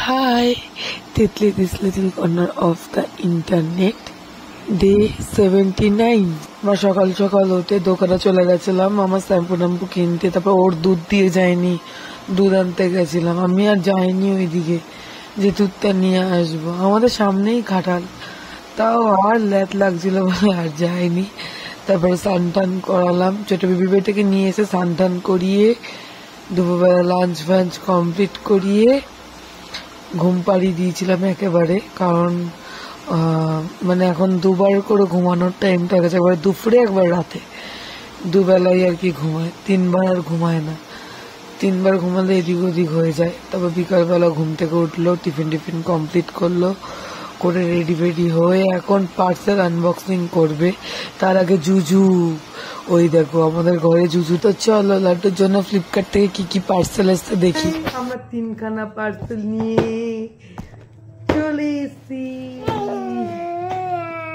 Hi, Titli, this little corner of the internet. Day 79। আমরা সকাল সকাল উঠে দোকানে চলে গেছিলাম আমার শ্যাম্পু ট্যাম্পু কিনতে, তারপর ওর দুধ দিয়ে যায়নি, দুধ আনতে গেছিলাম। আমি আর যাইনি ওইদিকে যে দুধটা নিয়ে আসবো, আমাদের সামনেই খাটাল, তাও আর ল্যাট লাগছিল বলে আর যাইনি। তারপরে স্নান টান করালাম, ছোট বেবি বেটাকে নিয়ে এসে স্নান টান করিয়ে দুপুরবেলা লাঞ্চ ফাঞ্চ কমপ্লিট করিয়ে ঘুম পাড়িয়ে দিয়েছিলাম একেবারে। কারণ মানে এখন দুবার করে ঘুমানোর টাইমটা গেছে, একবার দুপুরে একবার রাতে, দুবেলাই আর কি ঘুমায়, তিনবার আর ঘুমায় না। তিনবার ঘুমালে এদিক ওদিক হয়ে যায়। তারপর বিকালবেলা ঘুম থেকে উঠলো, টিফিন টিফিন কমপ্লিট করলো, করে রেডি ফেডি হয়ে এখন পার্সেল আনবক্সিং করবে। তার আগে জুজু, ওই দেখো আমাদের ঘরে জুজু। তো চলো লাড্ডুর জন্য ফ্লিপকার্ট থেকে কি কি পার্সেল এসছে দেখি। আমরা 3খানা পার্সেল নিয়ে চলে এসছি।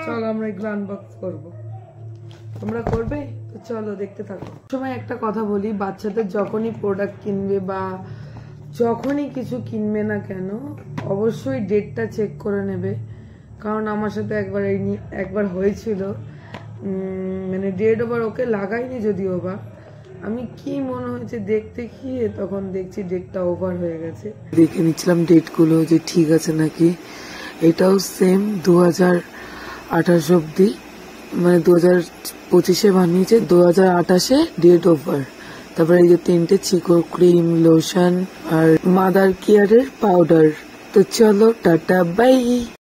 চলো আমরা এগুলো আনবক্স করবো, তোমরা করবে তো চলো দেখতে থাকো। সময় একটা কথা বলি, বাচ্চাদের যখনই প্রোডাক্ট কিনবে বা যখনই কিছু কিনবে না কেন, অবশ্যই ডেটটা চেক করে নেবে। কারণ আমার সাথে একবার হয়েছিল, মানে ডেট ওভার ওকে লাগাইনি যদিও বা, আমি কি মনে হয়েছে দেখতে গিয়ে তখন দেখছি ডেটটা ওভার হয়ে গেছে। দেখে নিচ্ছিলাম ডেটগুলো যে ঠিক আছে নাকি। এটাও সেম 2028 অব্দি, মানে 2025-এ বানিয়েছে, 2028-এ ডেট ওভার। তারপরে এই যে 3টে চিকো ক্রিম, লোশন আর মাদার কেয়ারের পাউডার। তো চলো টাটা বাই।